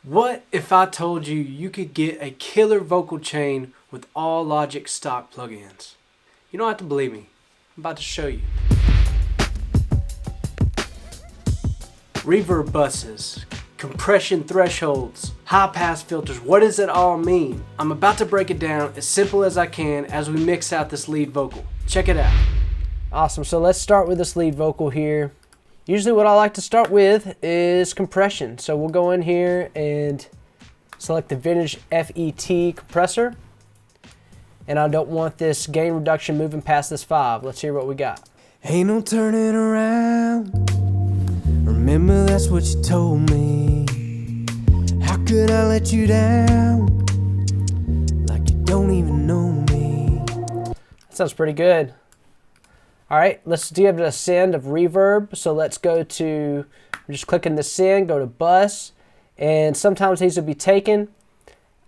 What if I told you you could get a killer vocal chain with all Logic stock plugins? You don't have to believe me. I'm about to show you. Reverb buses, compression thresholds, high pass filters, what does it all mean? I'm about to break it down as simple as I can as we mix out this lead vocal. Check it out. Awesome, so let's start with this lead vocal here. Usually what I like to start with is compression. So we'll go in here and select the Vintage FET compressor. And I don't want this gain reduction moving past this 5. Let's hear what we got. Ain't no turning around. Remember that's what you told me. How could I let you down? Like you don't even know me. That sounds pretty good. All right, let's give it a send of reverb. So let's go to, I'm just clicking the send, go to bus, and sometimes these will be taken.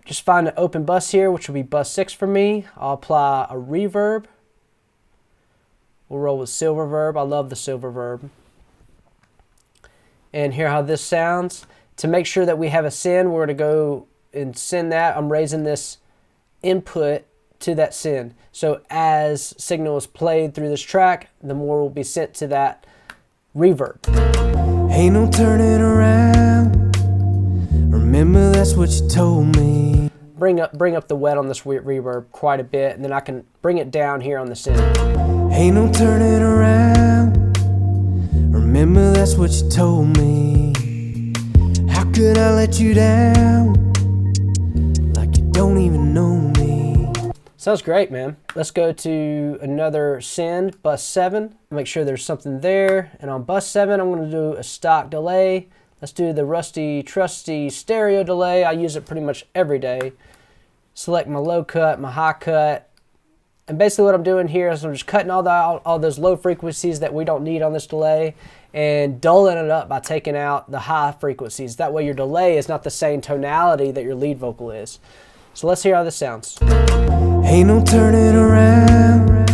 Just find an open bus here, which will be bus 6 for me. I'll apply a reverb. We'll roll with silver verb. I love the silver verb. And hear how this sounds. To make sure that we have a send, we're gonna go and send that. I'm raising this input to that send. So as signal is played through this track, the more will be sent to that reverb. Ain't no turning around. Remember that's what you told me. Bring up the wet on this reverb quite a bit, and then I can bring it down here on the send. Ain't no turning around. Remember that's what you told me. How could I let you down? Like you don't even know me. Sounds great, man. Let's go to another send, bus 7. Make sure there's something there. And on bus 7, I'm gonna do a stock delay. Let's do the rusty, trusty stereo delay. I use it pretty much every day. Select my low cut, my high cut. And basically what I'm doing here is I'm just cutting all those low frequencies that we don't need on this delay and dulling it up by taking out the high frequencies. That way your delay is not the same tonality that your lead vocal is. So let's hear how this sounds. Ain't no turning around.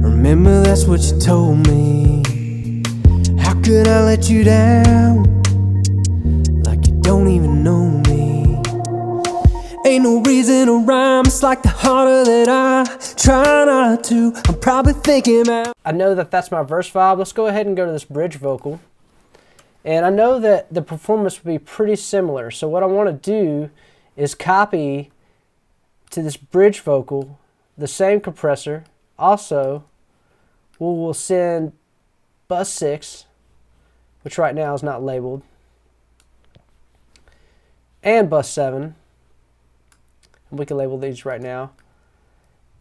Remember that's what you told me. How could I let you down? Like you don't even know me. Ain't no reason to rhyme. It's like the harder that I try not to, I'm probably thinking about. I know that that's my verse vibe. Let's go ahead and go to this bridge vocal. And I know that the performance will be pretty similar. So what I want to do is copy to this bridge vocal the same compressor. Also, we'll send bus 6, which right now is not labeled, and bus 7. And we can label these right now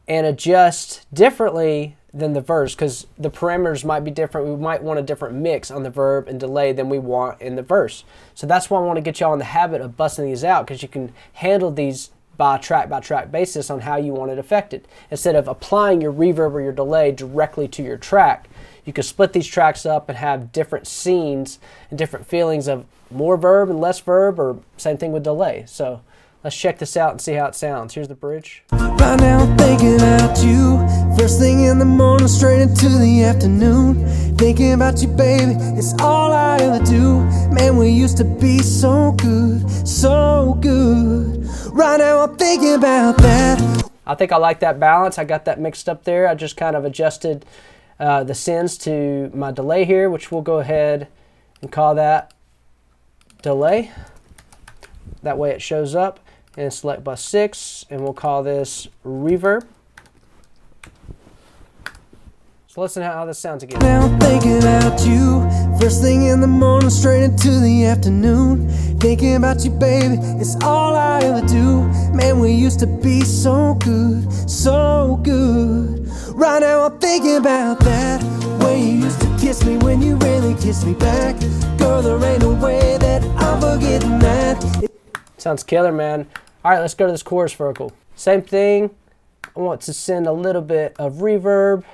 and adjust differently than the verse because the parameters might be different. We might want a different mix on the verb and delay than we want in the verse. So that's why I want to get y'all in the habit of busting these out, because you can handle these by track basis on how you want it affected. Instead of applying your reverb or your delay directly to your track, you can split these tracks up and have different scenes and different feelings of more verb and less verb, or same thing with delay. So let's check this out and see how it sounds. Here's the bridge. Right now I'm thinking about you. First thing in the morning, straight into the afternoon. Thinking about you, baby, it's all I ever do. Man, we used to be so good, so good. Right now I'm thinking about that. I think I like that balance. I got that mixed up there. I just kind of adjusted the sends to my delay here, which we'll go ahead and call that delay. That way it shows up. And select bus 6, and we'll call this reverb. So listen to how this sounds again. Now I'm thinking about you. First thing in the morning, straight into the afternoon. Thinking about you, baby, it's all I ever do. Man, we used to be so good, so good. Right now I'm thinking about that. Way you used to kiss me when you really kissed me back. Girl, there ain't no way that I'm forgetting that. Sounds killer, man. All right, let's go to this chorus vocal. Same thing. I want to send a little bit of reverb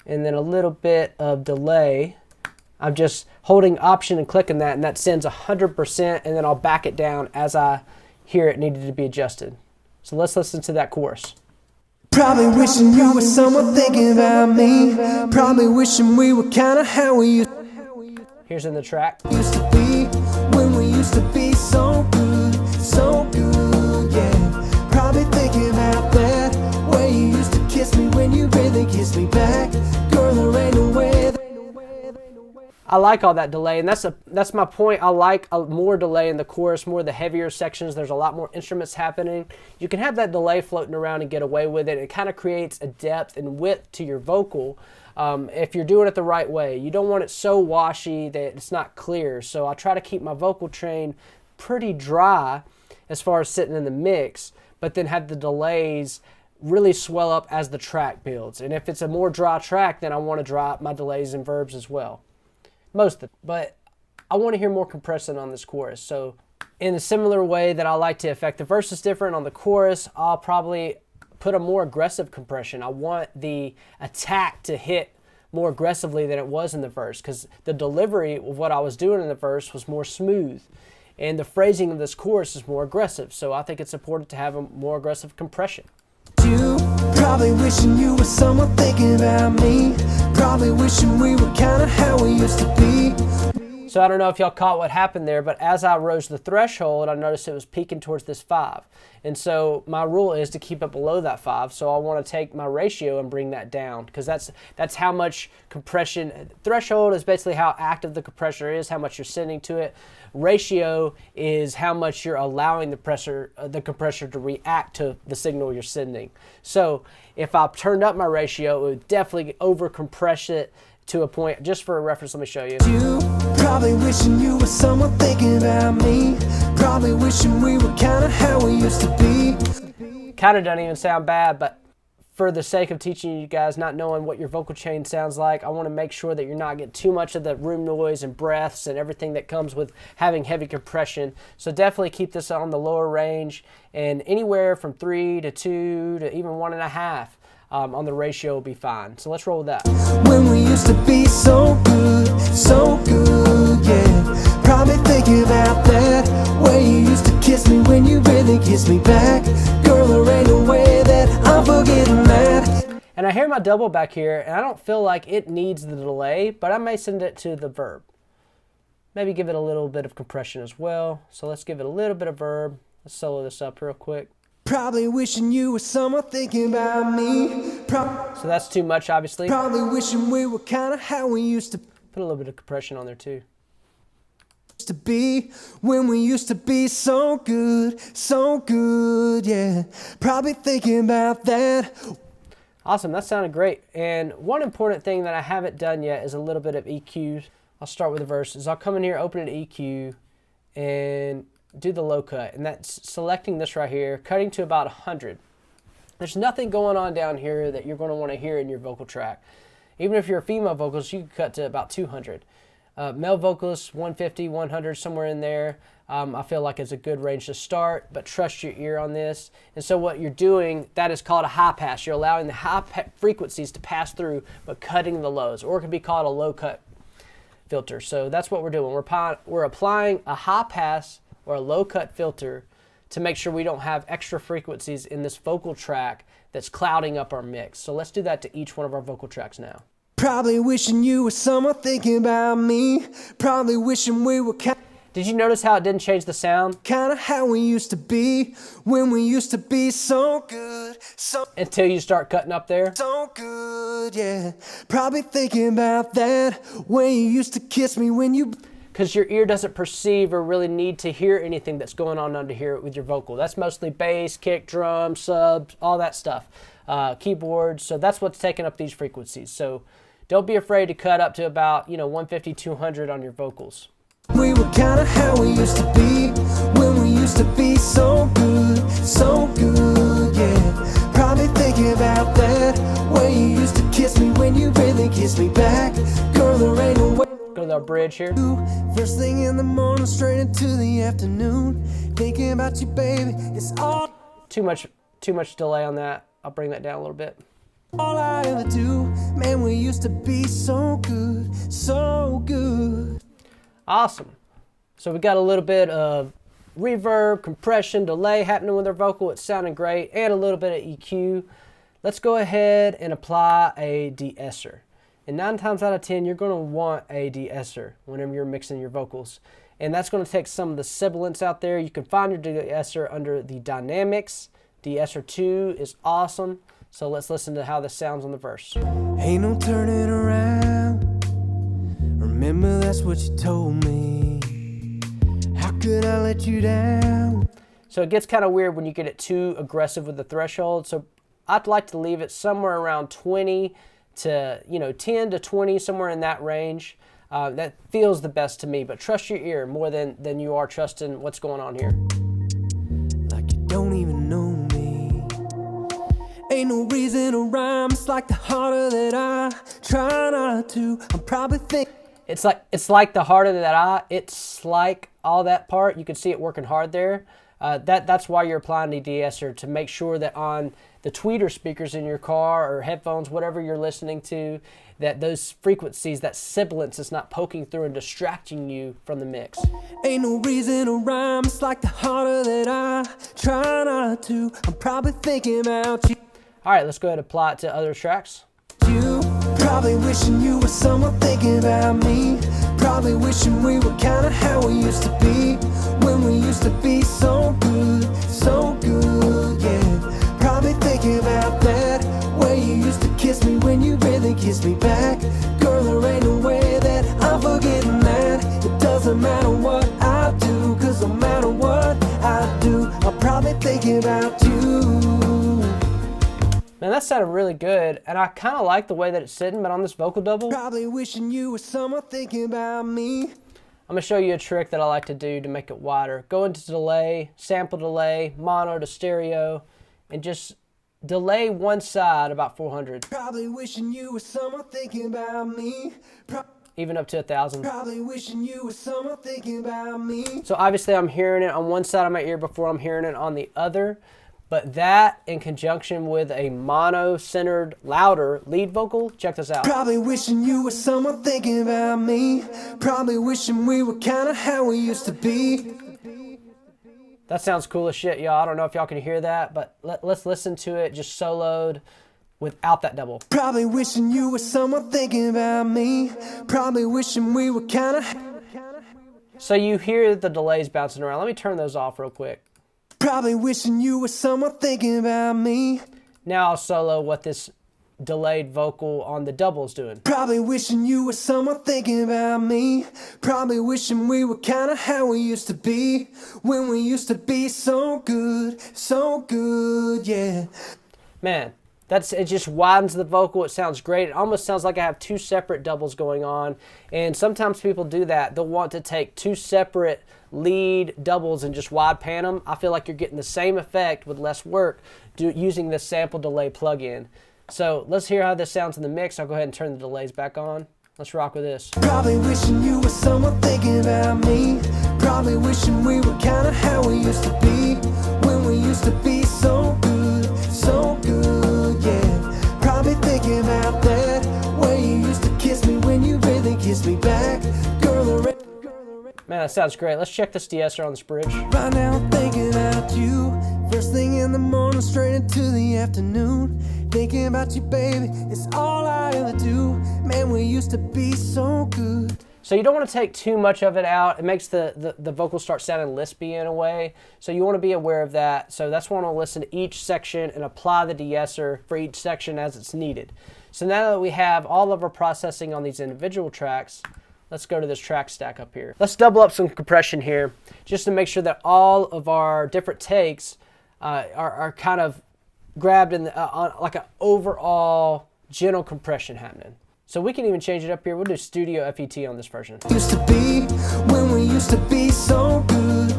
and then a little bit of delay. I'm just holding option and clicking that, and that sends 100%, and then I'll back it down as I hear it needed to be adjusted. So let's listen to that chorus. Probably wishing you were someone thinking about me. Probably wishing we were kind of how we used Here's in the track. to be when we used to be so good. I like all that delay, and that's my point. I like more delay in the chorus, more the heavier sections. There's a lot more instruments happening. You can have that delay floating around and get away with it. It kind of creates a depth and width to your vocal if you're doing it the right way. You don't want it so washy that it's not clear. So I try to keep my vocal train pretty dry as far as sitting in the mix, but then have the delays really swell up as the track builds. And if it's a more dry track, then I want to drop my delays and verbs as well. Most of it, but I want to hear more compression on this chorus. So in a similar way that I like to affect the verse is different on the chorus, I'll probably put a more aggressive compression. I want the attack to hit more aggressively than it was in the verse, because the delivery of what I was doing in the verse was more smooth, and the phrasing of this chorus is more aggressive. So I think it's important to have a more aggressive compression. You probably wishing you were someone thinking about me. Probably wishing we were kind of how we used to be. So I don't know if y'all caught what happened there, but as I rose the threshold, I noticed it was peaking towards this 5. And so my rule is to keep it below that 5. So I want to take my ratio and bring that down, because that's how much compression. Threshold is basically how active the compressor is, how much you're sending to it. Ratio is how much you're allowing the compressor to react to the signal you're sending. So if I turned up my ratio, it would definitely over compress it to a point. Just for a reference, let me show you. You probably wishing you were someone thinking about me. Probably wishing we were kind of how we used to be. Kind of doesn't even sound bad, but for the sake of teaching you guys, not knowing what your vocal chain sounds like, I want to make sure that you're not getting too much of the room noise and breaths and everything that comes with having heavy compression. So definitely keep this on the lower range, and anywhere from 3 to 2 to even 1.5 on the ratio will be fine. So let's roll with that. When we used to be so good, yeah. Probably thinking about that way you used to kiss me when you really kissed me back. Girl, there ain't no way that I'm forgetting that. And I hear my double back here, and I don't feel like it needs the delay, but I may send it to the verb. Maybe give it a little bit of compression as well. So let's give it a little bit of verb. Let's solo this up real quick. Probably wishing you were someone thinking about me. So that's too much, obviously. Probably wishing we were kind of how we used to Put a little bit of compression on there too. be. When we used to be so good, yeah. Probably thinking about that. Awesome, that sounded great. And one important thing that I haven't done yet is a little bit of EQ. I'll start with the verses. I'll come in here, open an EQ, and do the low cut. And that's selecting this right here, cutting to about 100. There's nothing going on down here that you're going to want to hear in your vocal track. Even if you're a female vocalist, you can cut to about 200. Male vocalists, 150, 100, somewhere in there. I feel like it's a good range to start, but trust your ear on this. And so what you're doing, that is called a high pass. You're allowing the high frequencies to pass through, but cutting the lows, or it can be called a low cut filter. So that's what we're doing. We're applying a high pass or a low cut filter to make sure we don't have extra frequencies in this vocal track that's clouding up our mix. So let's do that to each one of our vocal tracks now. Probably wishing you were someone thinking about me. Probably wishing we were Did you notice how it didn't change the sound? kind of how we used to be. When we used to be so good, Until you start cutting up there. so good, yeah. Probably thinking about that way you used to kiss me when you... Because your ear doesn't perceive or really need to hear anything that's going on under here with your vocal. That's mostly bass, kick, drum, subs, all that stuff. Keyboards, so that's what's taking up these frequencies. So don't be afraid to cut up to about 150, 200 on your vocals. We were kind of how we used to be. When we used to be so good, yeah. Probably thinking about that way you used to kiss me when you really kissed me back. Girl, there ain't no way. Go to our bridge here. First thing in the morning, straight into the afternoon. Thinking about you, baby, it's all Too much delay on that. I'll bring that down a little bit. I ever do. Man, we used to be so good, so good. Awesome. So we got a little bit of reverb, compression, delay happening with our vocal. It's sounding great. And a little bit of EQ. Let's go ahead and apply a de-esser. And 9 times out of 10, you're going to want a de-esser whenever you're mixing your vocals. And that's going to take some of the sibilance out there. You can find your de-esser under the dynamics. De-esser 2 is awesome. So let's listen to how this sounds on the verse. Ain't no turning around or Remember, that's what you told me. How could I let you down? So it gets kind of weird when you get it too aggressive with the threshold. So I'd like to leave it somewhere around 20 to 10 to 20, somewhere in that range. That feels the best to me, but trust your ear more than you are trusting what's going on here. Like you don't even know me. Ain't no reason to rhyme. It's like the harder that I try not to, I'm probably thinking. It's like the harder that I. It's like all that part. You can see it working hard there. That's why you're applying the de-esser, to make sure that on the tweeter speakers in your car or headphones, whatever you're listening to, that those frequencies, that sibilance is not poking through and distracting you from the mix. Ain't no reason to rhyme. It's like the harder that I try not to, I'm probably thinking about you. All right, let's go ahead and apply it to other tracks. You probably wishing you were someone thinking about me. Probably wishing we were kind of how we used to be, when we used to be so good, yeah. Probably thinking about that way you used to kiss me when you really kissed me back. Girl, there ain't no way that I'm forgetting that. It doesn't matter what I do, cause no matter what I do, I'm probably thinking about you. Man, that sounded really good, and I kind of like the way that it's sitting, but on this vocal double, Probably wishing you were someone thinking about me. I'm going to show you a trick that I like to do to make it wider. Go into delay, sample delay, mono to stereo, and just delay one side about 400. Probably wishing you were someone thinking about me. Even up to 1,000. Probably wishing you were someone thinking about me. So obviously I'm hearing it on one side of my ear before I'm hearing it on the other. But that, in conjunction with a mono-centered, louder lead vocal, check this out. Probably wishing you were someone thinking about me. Probably wishing we were kind of how we used to be. That sounds cool as shit, y'all. I don't know if y'all can hear that, but let's listen to it just soloed without that double. Probably wishing you were someone thinking about me. Probably wishing we were kind of. So you hear the delays bouncing around. Let me turn those off real quick. Probably wishing you were someone thinking about me. Now I'll solo what this delayed vocal on the double is doing. Probably wishing you were someone thinking about me. Probably wishing we were kind of how we used to be, when we used to be so good, yeah. Man, it just widens the vocal. It sounds great. It almost sounds like I have two separate doubles going on. And sometimes people do that. They'll want to take two separate lead doubles and just wide pan them. I feel like you're getting the same effect with less work using the sample delay plugin. So let's hear how this sounds in the mix. I'll go ahead and turn the delays back on. Let's rock with this. Probably wishing you were someone thinking about me. Probably wishing we were kind of how we used to be, when we used to be so good, yeah. Probably thinking about that way you used to kiss me when you really kissed me back. Girl, man, that sounds great. Let's check this de-esser on this bridge. right now I'm thinking about you. First thing in the morning, straight into the afternoon. Thinking about you, baby, it's all I ever do. Man, we used to be so good. So you don't want to take too much of it out. It makes the vocals start sounding lispy in a way. So you want to be aware of that. So that's why I want to listen to each section and apply the de-esser for each section as it's needed. So now that we have all of our processing on these individual tracks, let's go to this track stack up here. Let's double up some compression here just to make sure that all of our different takes are kind of grabbed in on like an overall gentle compression happening. So we can even change it up here. We'll do Studio FET on this version. Used to be, when we used to be so good,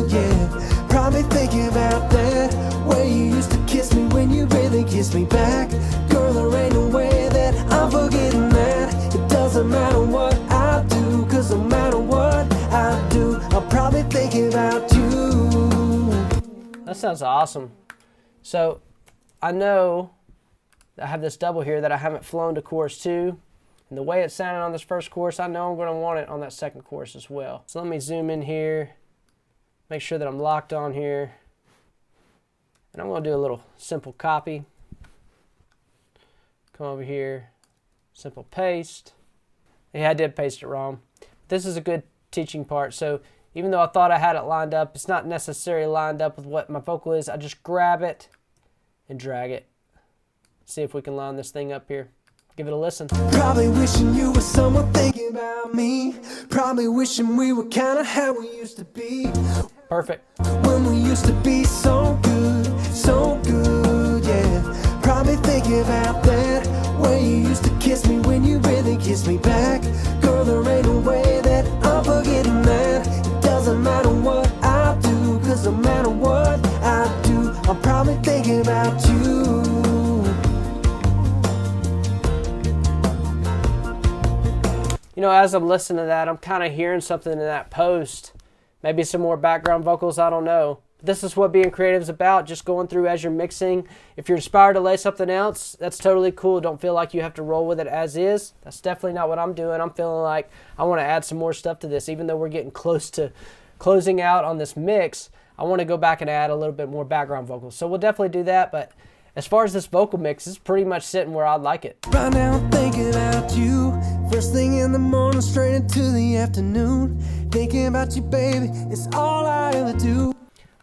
yeah. Probably thinking about that way you used to kiss me when you really kissed me back. Girl, there ain't no way that I'm forgetting that. It doesn't matter what I do, cause no matter what I do, I'm probably thinking about you. That sounds awesome. So I know I have this double here that I haven't flown to chorus 2. And the way it sounded on this first chorus, I know I'm going to want it on that second chorus as well. So let me zoom in here, make sure that I'm locked on here. And I'm going to do a little simple copy. Come over here, simple paste. Yeah, I did paste it wrong. This is a good teaching part. So even though I thought I had it lined up, it's not necessarily lined up with what my vocal is. I just grab it and drag it. See if we can line this thing up here. Give it a listen. Probably wishing you were someone thinking about me. Probably wishing we were kinda how we used to be. Perfect. When we used to be so good, yeah. Probably thinking about that way you used to kiss me when you really kissed me back. Girl, there ain't no way that I'm forgetting that. It doesn't matter what I do, cause no matter what I do, I'm probably thinking about you. You know, as I'm listening to that, I'm kind of hearing something in that post. Maybe some more background vocals, I don't know. But this is what being creative is about, just going through as you're mixing. If you're inspired to lay something else, that's totally cool. Don't feel like you have to roll with it as is. That's definitely not what I'm doing. I'm feeling like I want to add some more stuff to this. Even though we're getting close to closing out on this mix, I want to go back and add a little bit more background vocals. So we'll definitely do that, but as far as this vocal mix, it's pretty much sitting where I'd like it. Right now I'm thinking about you. First thing in the morning, straight into the afternoon. Thinking about you, baby, it's all I ever do.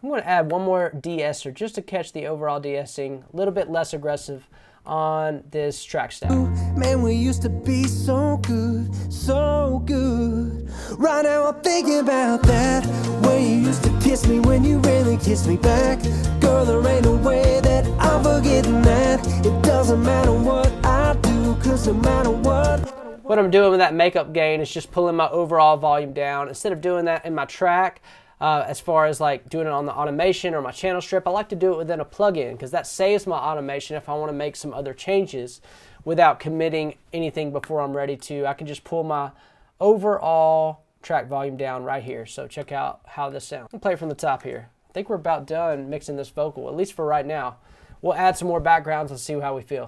I'm going to add one more de-esser just to catch the overall de-essing, a little bit less aggressive on this track stack. Man, we used to be so good, so good. Right now I'm thinking about that way you used to kiss me when you really kissed me back. Girl, there ain't no way that I'm forgetting that. It doesn't matter what I do, cause no matter what I'm doing with that makeup gain is just pulling my overall volume down. Instead of doing that in my track, as far as like doing it on the automation or my channel strip, I like to do it within a plugin because that saves my automation if I want to make some other changes without committing anything before I'm ready to. I can just pull my overall track volume down right here. So check out how this sounds. I'll play it from the top here. I think we're about done mixing this vocal, at least for right now. We'll add some more backgrounds and see how we feel.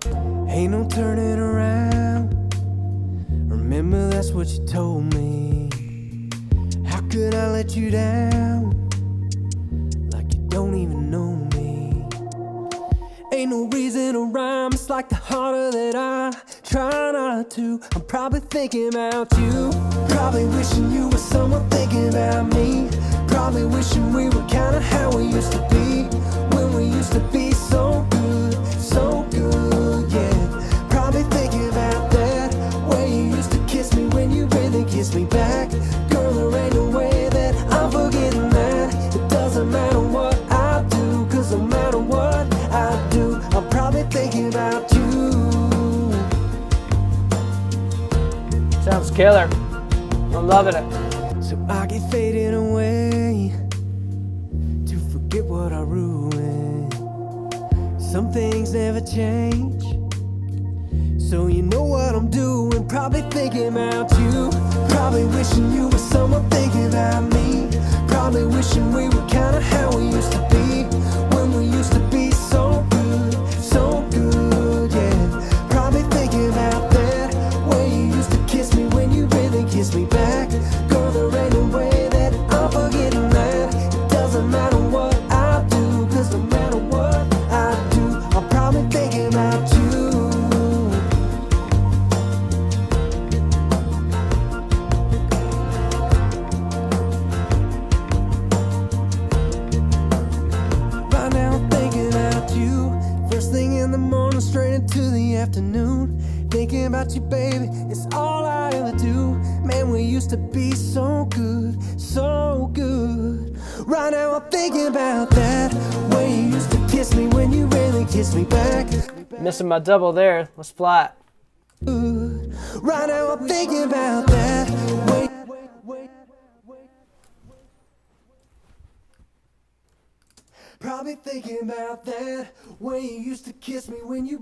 Ain't no turning around. Remember, that's what you told me. How could I let you down? Like you don't even know me. Ain't no reason to rhyme. It's like the harder that I try not to, I'm probably thinking about you. Probably wishing you were someone thinking about me. Probably wishing we were kinda how we used to be. When we used to be so good, yeah. Probably thinking about that way you used to kiss me when you really kissed me back. Girl, there ain't no way that I'm forgetting that. It doesn't matter what I do, cause no matter what I do, I'm probably thinking about you. Sounds killer. I'm loving it. So I get fading away to forget what I ruined. Some things never change, so you know what I'm doing. Probably thinking about you. Probably wishing you were someone thinking about me. Probably wishing we were kinda how we used to be. When we used to be so good, yeah. Probably thinking about that way you used to kiss me when you really kissed me back. Girl, there ain't no way that I'm forgetting that. It doesn't matter what I do, cause no matter what I do, I'm probably thinking about you. Right now I'm thinking about you. First thing in the morning, straight into the afternoon. Thinking about you, baby, it's all I ever do. Man, we used to be so good, so good. Right now I'm thinking about that way you used to kiss me when you really kissed me back. Missing my double there. Let's fly it. Right now I'm thinking about that way. Probably thinking about that way you used to kiss me when you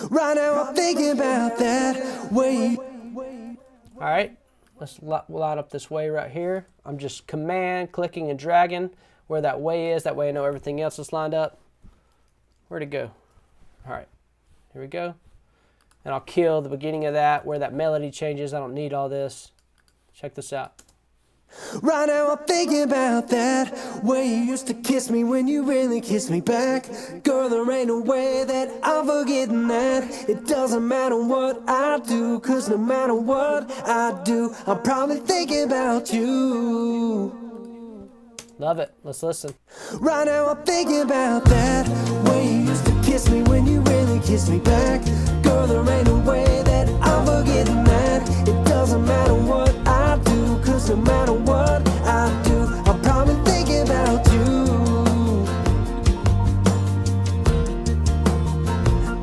Right now I'm thinking about that way. All right, let's line up this way right here. I'm just command clicking and dragging where that way is. That way I know everything else is lined up. Where'd it go? All right, here we go. And I'll kill the beginning of that where that melody changes. I don't need all this. Check this out. Right now I'm thinking about that way you used to kiss me when you really kissed me back. Girl, there ain't no way that I'm forgetting that. It doesn't matter what I do, cause no matter what I do, I'm probably thinking about you. Love it. Let's listen. Right now I'm thinking about that way you used to kiss me when you really kissed me back. Girl, there ain't no way that I'm forgetting that. It doesn't matter what I do, 'cause no matter what I do, I'll probably think about you.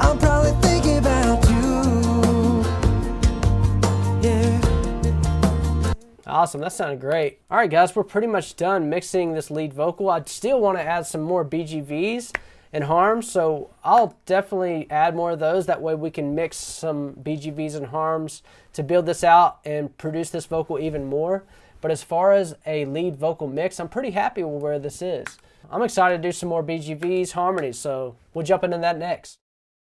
I'll probably think about you. Yeah. Awesome, that sounded great. All right, guys, we're pretty much done mixing this lead vocal. I still want to add some more BGVs and harms, so I'll definitely add more of those. That way we can mix some BGVs and harms to build this out and produce this vocal even more. But as far as a lead vocal mix, I'm pretty happy with where this is. I'm excited to do some more BGVs, harmonies, so we'll jump into that next.